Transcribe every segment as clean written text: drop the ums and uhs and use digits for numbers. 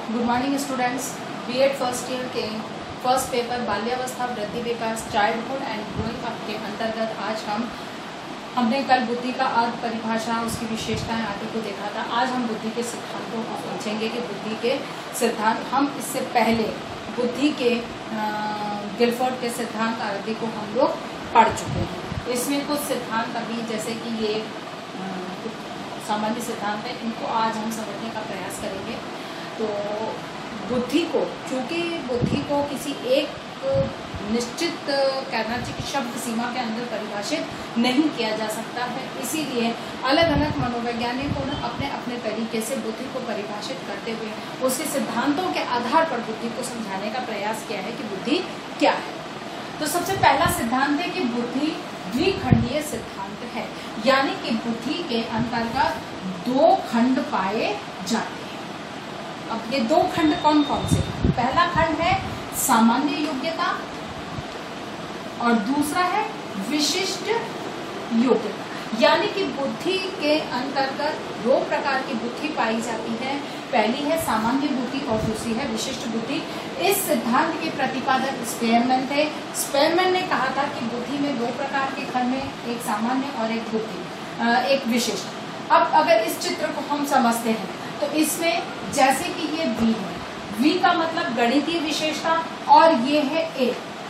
Good morning students. BEd first year के first paper बाल्यावस्था वृद्धि विकास चाइल्डहुड एंड ग्रोइंग अप के अंतर्गत आज हमने कल बुद्धि का अर्थ, परिभाषा, उसकी विशेषताएं आदि को देखा था। आज हम बुद्धि के सिद्धांतों को समझेंगे कि बुद्धि के सिद्धांत, हम इससे पहले बुद्धि के गिलफोर्ड के सिद्धांत आदि को हम लोग पढ़ चुके हैं। इसमें कुछ सिद्धांत अभी, जैसे कि ये सामान्य सिद्धांत है, इनको आज हम समझने का प्रयास करेंगे। तो बुद्धि को, चूंकि बुद्धि को किसी एक निश्चित कहना चाहिए कि शब्द सीमा के अंदर परिभाषित नहीं किया जा सकता है, इसीलिए अलग अलग मनोवैज्ञानिकों ने अपने अपने तरीके से बुद्धि को परिभाषित करते हुए उसके सिद्धांतों के आधार पर बुद्धि को समझाने का प्रयास किया है कि बुद्धि क्या है। तो सबसे पहला सिद्धांत है कि बुद्धि द्विखंडीय सिद्धांत है, यानी कि बुद्धि के अंतर्गत दो खंड पाए जाते हैं। अब ये दो खंड कौन कौन से हैं? पहला खंड है सामान्य योग्यता और दूसरा है विशिष्ट योग्यता, यानी कि बुद्धि के अंतर्गत दो प्रकार की बुद्धि पाई जाती है। पहली है सामान्य बुद्धि और दूसरी है विशिष्ट बुद्धि। इस सिद्धांत के प्रतिपादक स्पेयरमैन थे। स्पेयरमैन ने कहा था कि बुद्धि में दो प्रकार के खंड में, एक सामान्य और एक बुद्धि, एक विशिष्ट। अब अगर इस चित्र को हम समझते हैं तो इसमें जैसे कि ये V है, V का मतलब गणितीय विशेषता, और ये है A,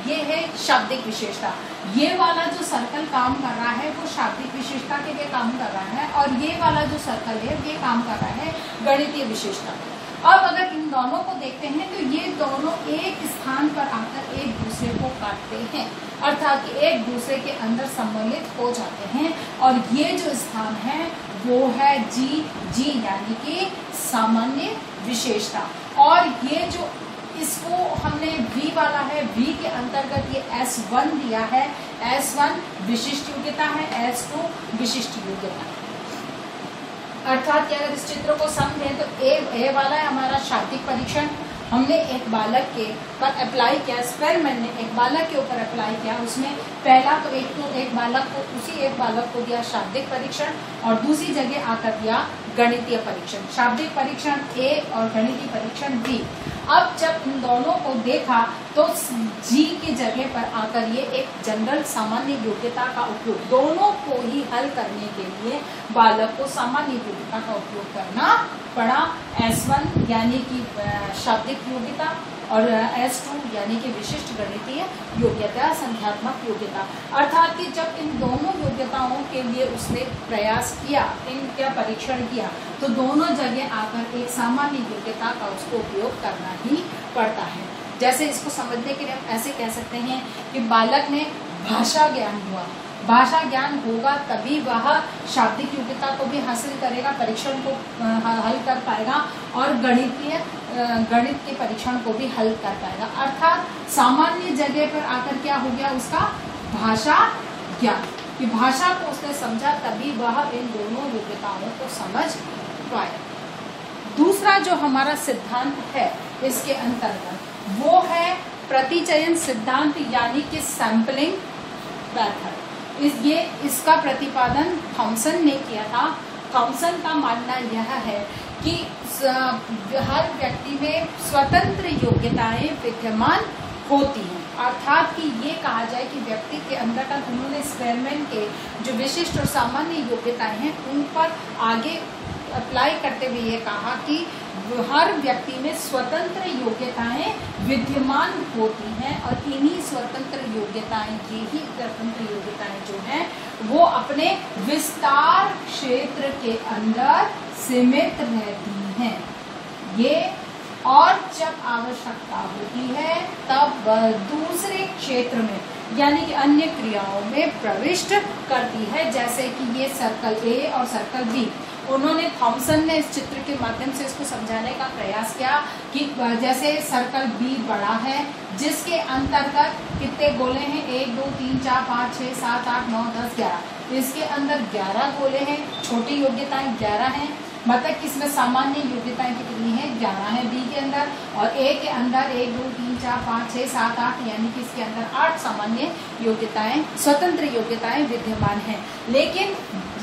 ये है शाब्दिक विशेषता। ये वाला जो सर्कल काम कर रहा है वो शाब्दिक विशेषता के लिए काम कर रहा है, और ये वाला जो सर्कल है ये काम कर रहा है गणितीय विशेषता। अब अगर इन दोनों को देखते हैं तो ये दोनों एक स्थान पर आकर एक दूसरे को काटते हैं, अर्थात कि एक दूसरे के अंदर सम्मिलित हो जाते हैं, और ये जो स्थान है वो है G, यानी कि सामान्य विशेषता। और ये जो इसको हमने V वाला है, V के अंतर्गत ये S1 दिया है। S1 विशिष्ट योग्यता है, S2 विशिष्ट योग्यता है। अर्थात कि अगर इस चित्र को समझें तो A वाला है हमारा शाब्दिक परीक्षण। हमने एक बालक के पर अप्लाई किया, स्पेयरमैन ने एक बालक के ऊपर अप्लाई किया। उसमें पहला तो एक बालक को, उसी एक बालक को दिया शाब्दिक परीक्षण, और दूसरी जगह आकर दिया गणितीय परीक्षण। शाब्दिक परीक्षण A और गणितीय परीक्षण B। अब जब इन दोनों को देखा तो G की जगह पर आकर ये एक जनरल सामान्य योग्यता का उपयोग, दोनों को ही हल करने के लिए बालक को सामान्य योग्यता का उपयोग करना पड़ा। S1 यानी कि शाब्दिक योग्यता और S2 यानी कि विशिष्ट गणितीय योग्यता, संख्यात्मक योग्यता। अर्थात कि जब इन दोनों योग्यताओं के लिए उसने प्रयास किया, इनका परीक्षण किया, तो दोनों जगह आकर एक सामान्य योग्यता का उसको उपयोग करना ही पड़ता है। जैसे इसको समझने के लिए हम ऐसे कह सकते हैं कि बालक ने भाषा ज्ञान हुआ, भाषा ज्ञान होगा तभी वह शाब्दिक योग्यता को भी हासिल करेगा, परीक्षण को हल कर पाएगा, और गणित के परीक्षण को भी हल कर पाएगा। अर्थात सामान्य जगह पर आकर क्या हो गया उसका भाषा ज्ञान, कि भाषा को उसने समझा तभी वह इन दोनों योग्यताओं को समझ पाएगा। दूसरा जो हमारा सिद्धांत है इसके अंतर्गत वो है प्रतिचयन सिद्धांत, यानी कि सैंपलिंग मेथड। इसका प्रतिपादन थॉमसन ने किया था। थॉमसन का मानना यह है कि हर व्यक्ति में स्वतंत्र योग्यताएं विद्यमान होती हैं, अर्थात कि ये कहा जाए कि व्यक्ति के अंदर का, उन्होंने स्पेयरमैन के जो विशिष्ट और सामान्य योग्यताएं हैं उन पर आगे अप्लाई करते हुए ये कहा कि हर व्यक्ति में स्वतंत्र योग्यताएं विद्यमान होती हैं, और इन्हीं स्वतंत्र योग्यताएं, ये ही स्वतंत्र योग्यताएं जो हैं वो अपने विस्तार क्षेत्र के अंदर सीमित रहती हैं। ये, और जब आवश्यकता होती है तब वह दूसरे क्षेत्र में, यानी कि अन्य क्रियाओं में प्रविष्ट करती है, जैसे कि ये सर्कल A और सर्कल B। उन्होंने, थॉमसन ने इस चित्र के माध्यम से इसको समझाने का प्रयास किया कि जैसे सर्कल B बड़ा है, जिसके अंतर्गत कितने गोले हैं, 1 2 3 4 5 6 7 8 9 10 11। इसके अंदर 11 गोले हैं, छोटी योग्यताएं 11 हैं, मतलब किसमें सामान्य योग्यताएं कितनी है, 11 है B के अंदर, और A के अंदर 1 2 3 4 5 6 7 8, यानी कि इसके अंदर 8 सामान्य योग्यताएं, स्वतंत्र योग्यताएं विद्यमान हैं। लेकिन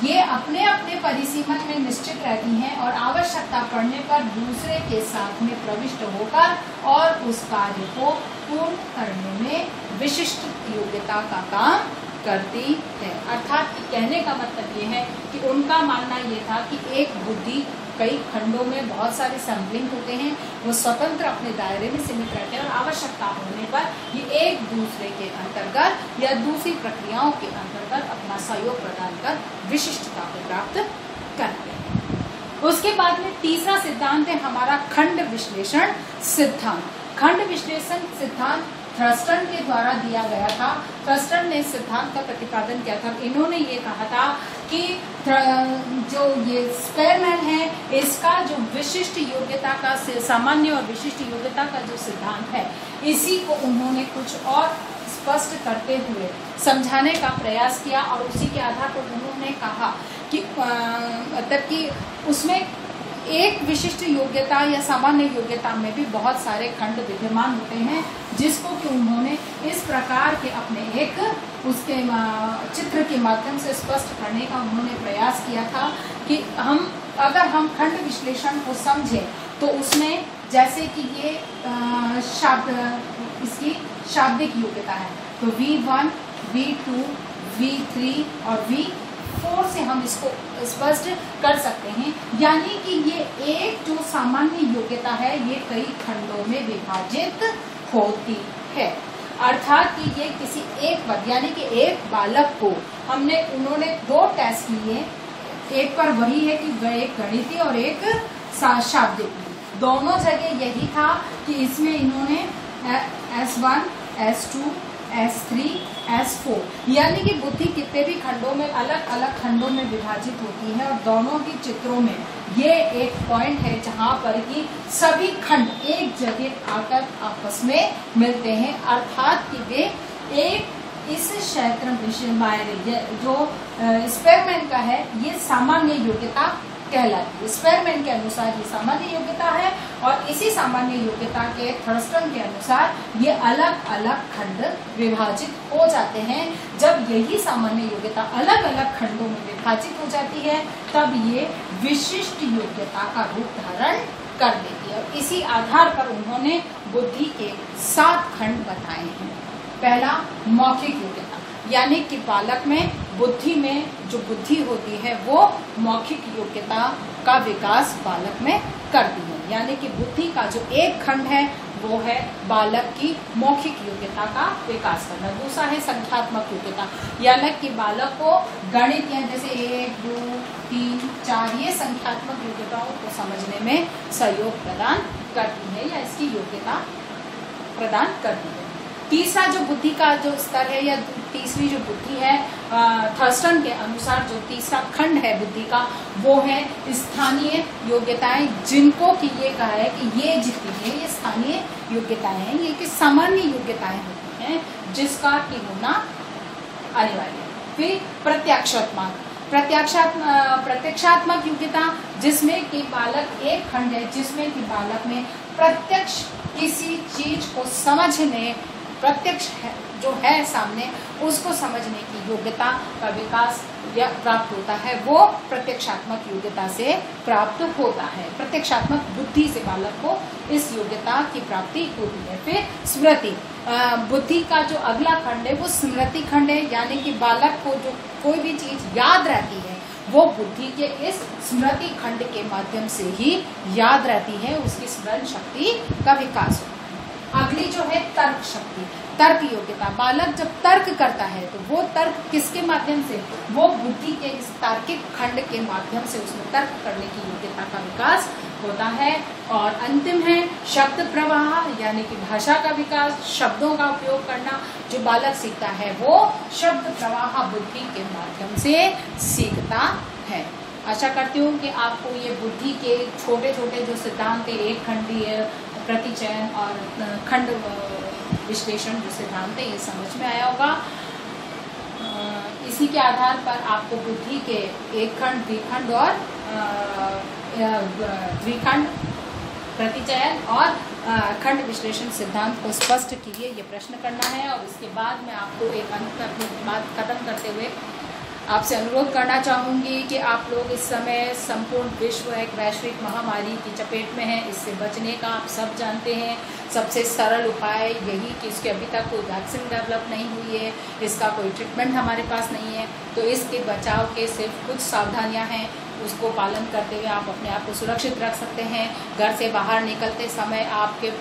ये अपने अपने परिसीमन में निश्चित रहती हैं और आवश्यकता पड़ने पर दूसरे के साथ में प्रविष्ट होकर और उस कार्य को पूर्ण करने में विशिष्ट योग्यता का काम करती है। अर्थात कहने का मतलब ये है कि उनका मानना ये था कि एक बुद्धि कई खंडों में बहुत सारे समलिंग होते हैं, वो स्वतंत्र अपने दायरे में सीमित रहते हैं और आवश्यकता होने पर ये एक दूसरे के अंतर्गत या दूसरी प्रक्रियाओं के अंतर्गत अपना सहयोग प्रदान कर विशिष्टता को प्राप्त करते हैं। उसके बाद में तीसरा सिद्धांत है हमारा खंड विश्लेषण सिद्धांत। खंड विश्लेषण सिद्धांत थ्रस्टन के द्वारा दिया गया था। थ्रस्टन ने इस सिद्धांत का प्रतिपादन किया था। इन्होंने ये कहा था कि जो ये स्पेयरमैन है इसका जो विशिष्ट योग्यता का सामान्य और विशिष्ट योग्यता का जो सिद्धांत है इसी को उन्होंने कुछ और स्पष्ट करते हुए समझाने का प्रयास किया और उसी के आधार पर उन्होंने कहा कि मतलब कि उसमें एक विशिष्ट योग्यता या सामान्य योग्यता में भी बहुत सारे खंड विद्यमान होते हैं, जिसको कि उन्होंने इस प्रकार के अपने एक उसके चित्र के माध्यम से स्पष्ट करने का उन्होंने प्रयास किया था कि अगर हम खंड विश्लेषण को समझें तो उसमें जैसे कि ये इसकी शाब्दिक योग्यता है तो V1, V2, V3 और V4 से हम इसको स्पष्ट कर सकते हैं। यानी कि ये एक जो सामान्य योग्यता है ये कई खंडों में विभाजित होती है। अर्थात कि ये किसी एक पद यानी कि एक बालक को उन्होंने दो टेस्ट लिए, एक पर वही है कि एक गणितीय और एक शाब्दिक, दोनों जगह यही था कि इसमें इन्होंने S1, S2, S3, S4 यानी कि बुद्धि कितने भी खंडों में अलग अलग खंडों में विभाजित होती है और दोनों ही चित्रों में ये एक पॉइंट है जहां पर कि सभी खंड एक जगह आकर आपस में मिलते हैं। अर्थात कि वे एक इस क्षेत्र जो स्पेयरमैन का है ये सामान्य योग्यता कहलाती है। स्पेयरमैन के अनुसार ये सामान्य योग्यता है और इसी सामान्य योग्यता के थर्स्टन के अनुसार ये अलग अलग खंड विभाजित हो जाते हैं। जब यही सामान्य योग्यता अलग अलग खंडों में विभाजित हो जाती है तब ये विशिष्ट योग्यता का रूप धारण कर देती है और इसी आधार पर उन्होंने बुद्धि के 7 खंड बताए हैं। पहला मौखिक योग्यता यानी कि बालक में बुद्धि में जो बुद्धि होती है वो मौखिक योग्यता का विकास बालक में करती है। यानी कि बुद्धि का जो एक खंड है वो है बालक की मौखिक योग्यता का विकास करना। दूसरा है संख्यात्मक योग्यता यानी कि बालक को गणित या जैसे 1, 2, 3, 4 ये संख्यात्मक योग्यताओं को समझने में सहयोग प्रदान करती है या इसकी योग्यता प्रदान करती है। तीसरा जो बुद्धि का जो स्तर है या तीसरी जो बुद्धि है थर्स्टन के अनुसार जो तीसरा खंड है बुद्धि का वो है स्थानीय योग्यताएं, जिनको कि ये कहा है कि ये जितनी है ये स्थानीय योग्यताएं हैं, ये कि सामान्य योग्यताएं होती हैं जिसका कि होना अनिवार्य है। फिर प्रत्यक्षात्मक योग्यता जिसमें कि बालक एक खंड है जिसमें कि बालक में प्रत्यक्ष किसी चीज को समझने प्रत्यक्ष जो है सामने उसको समझने की योग्यता का विकास या प्राप्त होता है वो प्रत्यक्षात्मक योग्यता से प्राप्त होता है। प्रत्यक्षात्मक बुद्धि से बालक को इस योग्यता की प्राप्ति होती है। फिर स्मृति बुद्धि का जो अगला खंड है वो स्मृति खंड है यानी कि बालक को जो कोई भी चीज याद रहती है वो बुद्धि के इस स्मृति खंड के माध्यम से ही याद रहती है, उसकी स्मरण शक्ति का विकास होता है। अगली जो है तर्क शक्ति, तर्क योग्यता, बालक जब तर्क करता है तो वो तर्क किसके माध्यम से, वो बुद्धि के इस तार्किक खंड के माध्यम से उसमें तर्क करने की योग्यता का विकास होता है। और अंतिम है शब्द प्रवाह यानी कि भाषा का विकास, शब्दों का उपयोग करना जो बालक सीखता है वो शब्द प्रवाह बुद्धि के माध्यम से सीखता है। आशा करती हूँ कि आपको ये बुद्धि के छोटे छोटे जो सिद्धांत है, एक खंडीय, प्रतिचयन और खंड विश्लेषण जो सिद्धांत है ये समझ में आया होगा। इसी के आधार पर आपको बुद्धि के एक खंड, द्विखंड और द्विखंड, प्रतिचयन और खंड विश्लेषण सिद्धांत को स्पष्ट कीजिए, ये प्रश्न करना है। और इसके बाद में आपको एक अंत अपनी बात खत्म करते हुए आपसे अनुरोध करना चाहूँगी कि आप लोग इस समय संपूर्ण विश्व एक वैश्विक महामारी की चपेट में है। इससे बचने का आप सब जानते हैं सबसे सरल उपाय यही कि इसके अभी तक कोई वैक्सीन डेवलप नहीं हुई है, इसका कोई ट्रीटमेंट हमारे पास नहीं है। तो इसके बचाव के सिर्फ कुछ सावधानियां हैं, उसको पालन करते हुए आप अपने आप को सुरक्षित रख सकते हैं। घर से बाहर निकलते समय आपके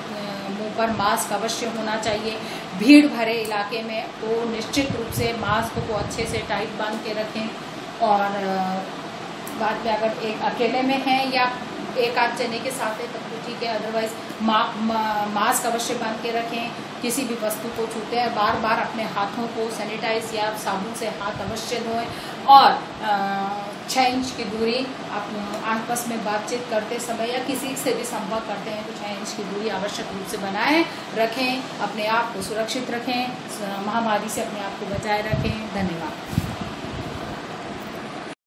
मुंह पर मास्क अवश्य होना चाहिए। भीड़ भरे इलाके में तो निश्चित रूप से मास्क को अच्छे से टाइट बांध के रखें। और बाद में अगर एक अकेले में हैं या एक आध जने के साथ है तब तो ठीक है, अदरवाइज मास्क अवश्य बांध के रखें। किसी भी वस्तु को छूते हैं बार बार अपने हाथों को सैनिटाइज या साबुन से हाथ अवश्य धोएं। और 6 इंच की दूरी आप आपस में बातचीत करते समय या किसी से भी संपर्क करते हैं तो 6 इंच की दूरी आवश्यक रूप से बनाए रखें। अपने आप को सुरक्षित रखें, महामारी से अपने आप को बचाए रखें। धन्यवाद।